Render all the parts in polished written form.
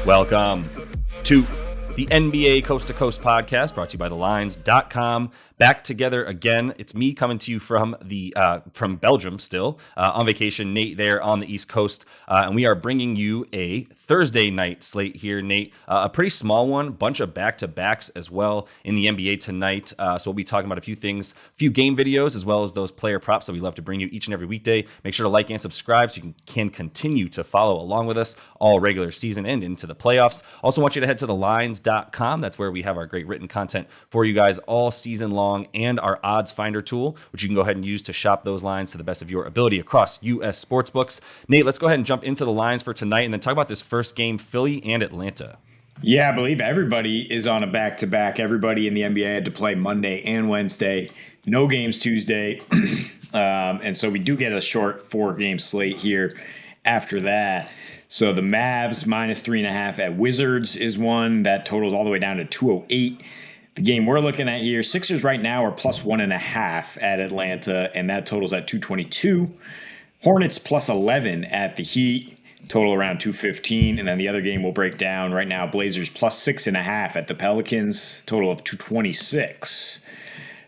Welcome to the NBA Coast to Coast podcast, brought to you by thelines.com. Back together again. It's me coming to you from Belgium still, on vacation. Nate there on the East Coast. And we are bringing you a Thursday night slate here, Nate. A pretty small one, bunch of back-to-backs as well in the NBA tonight. So we'll be talking about a few things, a few game videos, as well as those player props that we love to bring you each and every weekday. Make sure to like and subscribe so you can continue to follow along with us all regular season and into the playoffs. Also want you to head to thelines.com. That's where we have our great written content for you guys all season long, and our odds finder tool, which you can go ahead and use to shop those lines to the best of your ability across U.S. sportsbooks. Nate, let's go ahead and jump into the lines for tonight and then talk about this first game, Philly and Atlanta. Yeah, I believe everybody is on a back-to-back. Everybody in the NBA had to play Monday and Wednesday. No games Tuesday. And so we do get a short 4-game slate here after that. So the Mavs minus 3.5 at Wizards is one. That totals all the way down to 208. The game we're looking at here, Sixers right now are plus 1.5 at Atlanta, and that totals at 222. Hornets plus 11 at the Heat, total around 215. And then the other game we'll break down right now, Blazers plus 6.5 at the Pelicans, total of 226.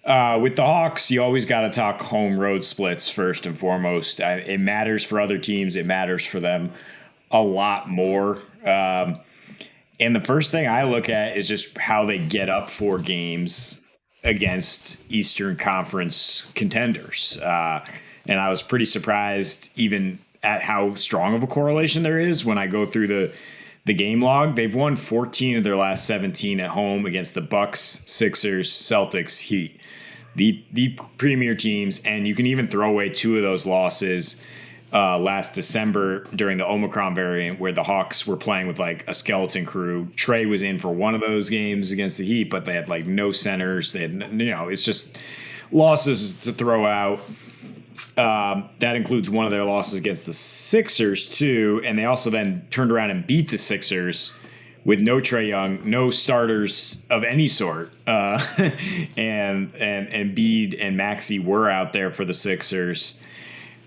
With the Hawks, you always got to talk home road splits first and foremost. It matters for other teams. It matters for them a lot more. And the first thing I look at is just how they get up for games against Eastern Conference contenders. And I was pretty surprised even at how strong of a correlation there is when I go through the game log. They've won 14 of their last 17 at home against the Bucks, Sixers, Celtics, Heat. The premier teams, and you can even throw away 2 of those losses last December during the Omicron variant, where the Hawks were playing with like a skeleton crew. Trey was in for one of those games against the Heat, but they had like no centers. They had, it's just losses to throw out. That includes one of their losses against the Sixers too, and they also then turned around and beat the Sixers with no Trae Young, no starters of any sort, and Embiid and Maxey were out there for the Sixers.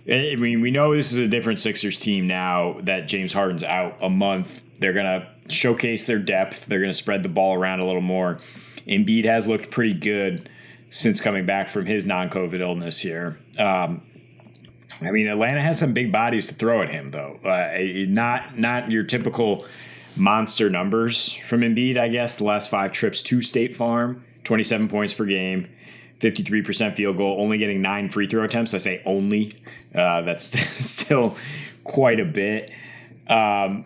I mean, we know this is a different Sixers team now that James Harden's out a month. They're going to showcase their depth. They're going to spread the ball around a little more. Embiid has looked pretty good since coming back from his non-COVID illness here. I mean, Atlanta has some big bodies to throw at him, though. Not your typical monster numbers from Embiid, I guess. The last 5 trips to State Farm, 27 points per game. 53% field goal, only getting 9 free throw attempts. I say only. That's still quite a bit. I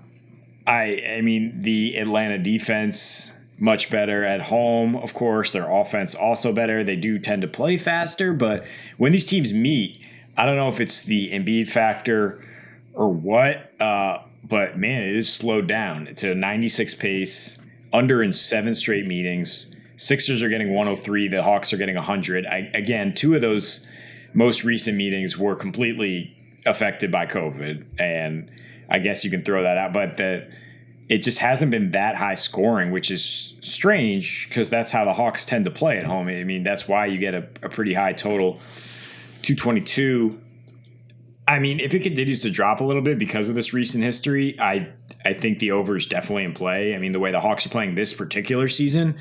mean, the Atlanta defense, much better at home, of course. Their offense also better. They do tend to play faster, but when these teams meet, I don't know if it's the Embiid factor or what, but man, it is slowed down. It's a 96 pace, under in 7 straight meetings. Sixers are getting 103. The Hawks are getting 100. Again, 2 of those most recent meetings were completely affected by COVID, and I guess you can throw that out. But it just hasn't been that high scoring, which is strange because that's how the Hawks tend to play at home. I mean, that's why you get a pretty high total, 222. I mean, if it continues to drop a little bit because of this recent history, I think the over is definitely in play. I mean, the way the Hawks are playing this particular season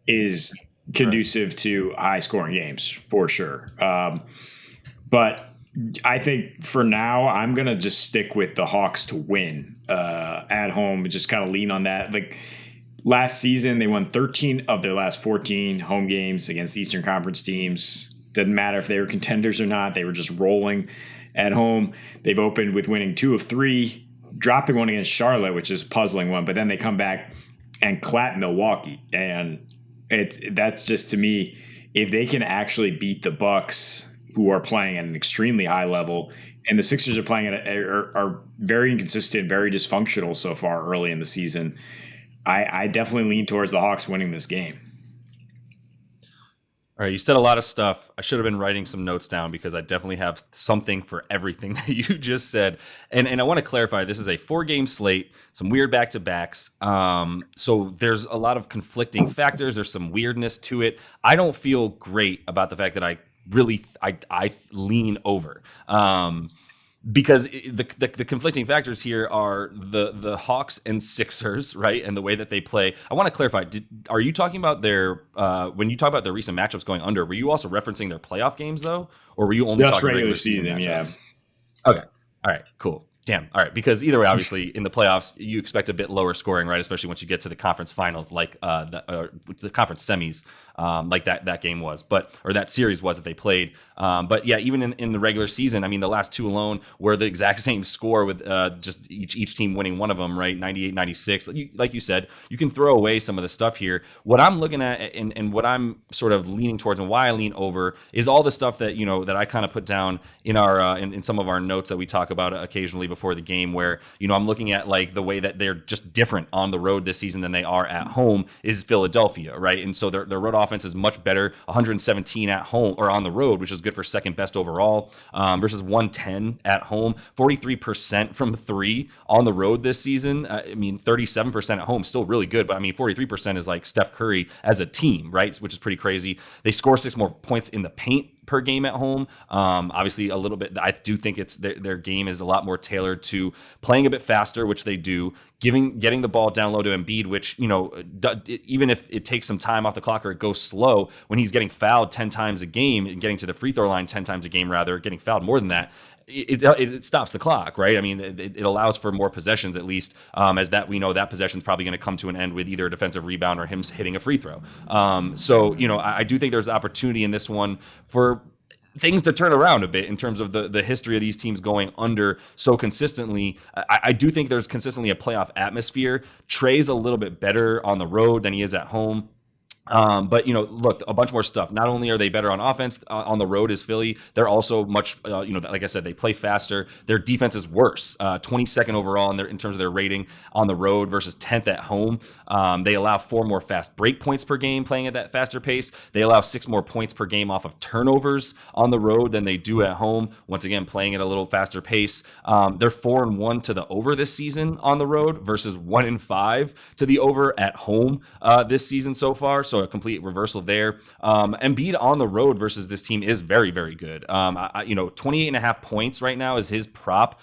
is conducive to high-scoring games, for sure. But I think for now, I'm going to just stick with the Hawks to win at home, just kind of lean on that. Like last season, they won 13 of their last 14 home games against Eastern Conference teams. Didn't matter if they were contenders or not. They were just rolling at home. They've opened with winning 2 of 3, dropping one against Charlotte, which is a puzzling one, but then they come back and clap Milwaukee. And that's just, to me, if they can actually beat the Bucks, who are playing at an extremely high level, and the Sixers are playing are very inconsistent, very dysfunctional so far early in the season, I definitely lean towards the Hawks winning this game. All right, you said a lot of stuff. I should have been writing some notes down because I definitely have something for everything that you just said. And I want to clarify, this is a 4-game slate, some weird back-to-backs. So there's a lot of conflicting factors. There's some weirdness to it. I don't feel great about the fact that I lean over. because the conflicting factors here are the Hawks and Sixers, right, and the way that they play. I want to clarify: are you talking about their when you talk about their recent matchups going under? Were you also referencing their playoff games though, or were you only Just talking regular season matchups? Yeah. Okay. All right. Cool. Damn. All right. Because either way, obviously, in the playoffs, you expect a bit lower scoring, right? Especially once you get to the conference finals, like the conference semis, like that game was, or that series was that they played. But yeah, even in the regular season, I mean, the last two alone were the exact same score with just each team winning one of them, right? 98-96. Like you said, you can throw away some of the stuff here. What I'm looking at and what I'm sort of leaning towards and why I lean over is all the stuff that, that I kind of put down in our in some of our notes that we talk about occasionally before the game, where, I'm looking at like the way that they're just different on the road this season than they are at home is Philadelphia, right? And so their road offense is much better, 117 at home or on the road, which is good for second best overall, versus 110 at home, 43% from three on the road this season. I mean, 37% at home, still really good, but I mean, 43% is like Steph Curry as a team, right? Which is pretty crazy. They score 6 more points in the paint per game at home. Obviously, a little bit. I do think it's their game is a lot more tailored to playing a bit faster, which they do. Getting the ball down low to Embiid, which even if it takes some time off the clock or it goes slow, when he's getting fouled 10 times a game and getting to the free throw line 10 times a game, rather getting fouled more than that. It stops the clock, right? I mean, it allows for more possessions, at least, as that we know that possession is probably going to come to an end with either a defensive rebound or him hitting a free throw. So I do think there's opportunity in this one for things to turn around a bit in terms of the history of these teams going under so consistently. I do think there's consistently a playoff atmosphere. Trey's a little bit better on the road than he is at home. But look, a bunch more stuff. Not only are they better on offense on the road as Philly, they're also much, like I said, they play faster. Their defense is worse, 22nd overall in terms of their rating on the road versus 10th at home. They allow 4 more fast break points per game playing at that faster pace. They allow 6 more points per game off of turnovers on the road than they do at home. Once again, playing at a little faster pace. They're 4-1 to the over this season on the road versus 1-5 to the over at home this season so far. So a complete reversal there. Embiid on the road versus this team is very, very good. 28.5 points right now is his prop.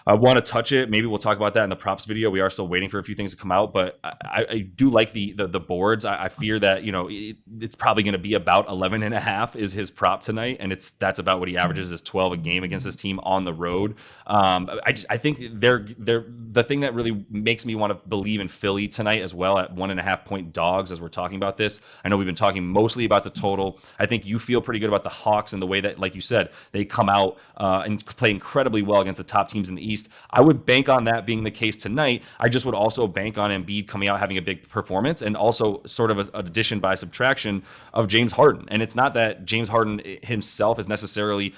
I want to touch it. Maybe we'll talk about that in the props video. We are still waiting for a few things to come out, but I do like the boards. I fear that it's probably going to be about 11.5 is his prop tonight, and that's about what he averages is 12 a game against this team on the road. I think they're the thing that really makes me want to believe in Philly tonight as well at 1.5 point dogs as we're talking about this. I know we've been talking mostly about the total. I think you feel pretty good about the Hawks and the way that, like you said, they come out and play incredibly well against the top teams in the East. I would bank on that being the case tonight. I just would also bank on Embiid coming out having a big performance and also sort of an addition by subtraction of James Harden. And it's not that James Harden himself is necessarily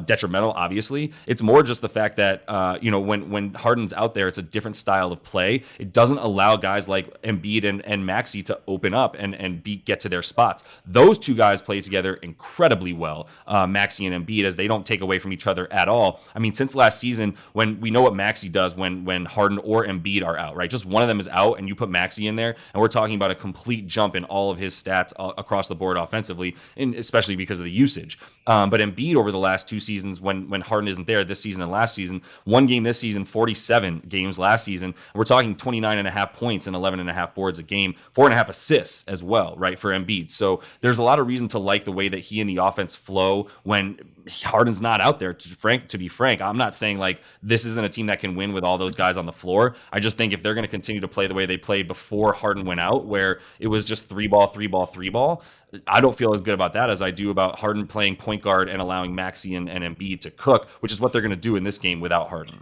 detrimental, obviously. It's more just the fact that, when Harden's out there, it's a different style of play. It doesn't allow guys like Embiid and Maxey to open up and get to their spots. Those two guys play together incredibly well, Maxey and Embiid, as they don't take away from each other at all. I mean, since last season, when we know what Maxey does when Harden or Embiid are out, right? Just one of them is out and you put Maxey in there, and we're talking about a complete jump in all of his stats across the board offensively, and especially because of the usage. But Embiid over the last 2 seasons, when Harden isn't there, this season and last season, 1 game this season, 47 games last season. We're talking 29.5 points and 11.5 boards a game, 4.5 assists as well, right, for Embiid. So there's a lot of reason to like the way that he and the offense flow when Harden's not out there. To be frank, I'm not saying like this isn't a team that can win with all those guys on the floor. I just think if they're going to continue to play the way they played before Harden went out, where it was just 3-ball, I don't feel as good about that as I do about Harden playing point guard and allowing Maxey and Embiid to cook, which is what they're going to do in this game without Harden.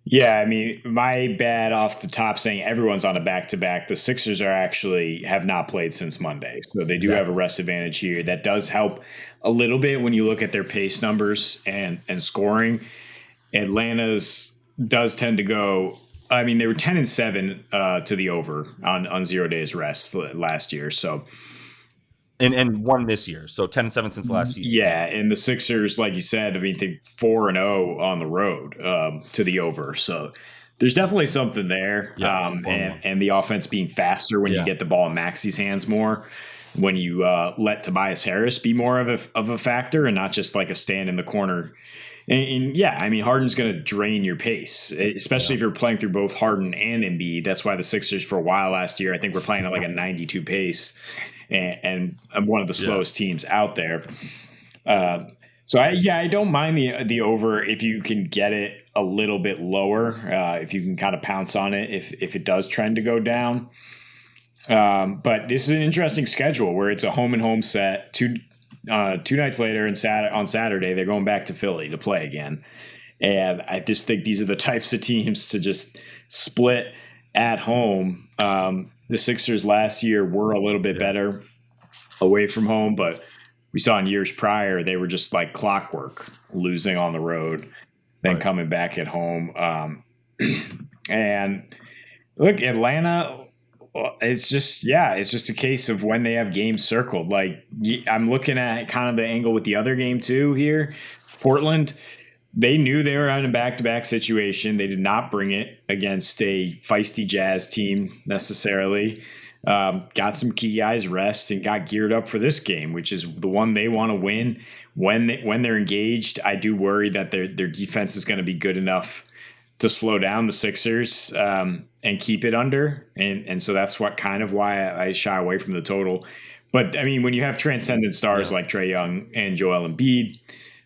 Yeah, I mean, my bad off the top saying everyone's on a back-to-back. The Sixers have not played since Monday, so they do have a rest advantage here. That does help a little bit when you look at their pace numbers and scoring. Atlanta's does tend to go. I mean, they were 10-7 to the over on 0 days rest last year, so. And won this year, so 10-7 since last season. Yeah, and the Sixers, like you said, I mean, they 4-0 on the road to the over. So there's definitely something there. Yeah, and the offense being faster when you get the ball in Maxey's hands more, when you let Tobias Harris be more of a factor and not just like a stand in the corner And yeah, I mean, Harden's going to drain your pace, especially if you're playing through both Harden and Embiid. That's why the Sixers for a while last year, I think we're playing at like a 92 pace, and one of the slowest teams out there. So I don't mind the over if you can get it a little bit lower, if you can kind of pounce on it if it does trend to go down. But this is an interesting schedule where it's a home and home set. Two nights later and on Saturday, they're going back to Philly to play again. And I just think these are the types of teams to just split at home. The Sixers last year were a little bit better away from home, but we saw in years prior, they were just like clockwork, losing on the road, then coming back at home. And look, Atlanta, it's just a case of when they have games circled. Like, I'm looking at kind of the angle with the other game too here. Portland, they knew they were in a back-to-back situation. They did not bring it against a feisty Jazz team necessarily. Got some key guys rest and got geared up for this game, which is the one they want to win. When they're engaged, I do worry that their defense is going to be good enough to slow down the Sixers and keep it under. And so that's why I shy away from the total. But I mean, when you have transcendent stars like Trae Young and Joel Embiid,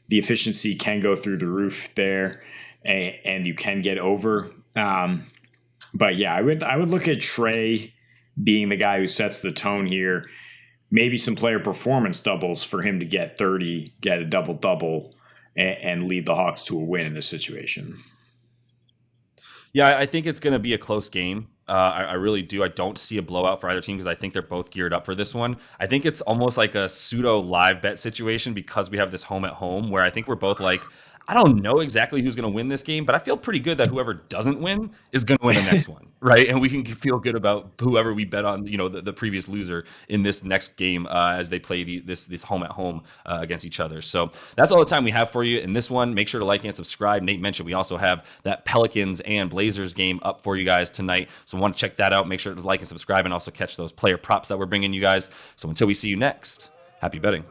the efficiency can go through the roof there, and you can get over. But yeah, I would look at Trae being the guy who sets the tone here. Maybe some player performance doubles for him to get 30, get a double-double, and lead the Hawks to a win in this situation. Yeah, I think it's going to be a close game. I really do. I don't see a blowout for either team because I think they're both geared up for this one. I think it's almost like a pseudo live bet situation because we have this home at home where I think we're both like, I don't know exactly who's going to win this game, but I feel pretty good that whoever doesn't win is going to win the next one, right? And we can feel good about whoever we bet on, the previous loser in this next game as they play this home at home against each other. So that's all the time we have for you in this one. Make sure to like and subscribe. Nate mentioned we also have that Pelicans and Blazers game up for you guys tonight. So want to check that out. Make sure to like and subscribe and also catch those player props that we're bringing you guys. So until we see you next, happy betting.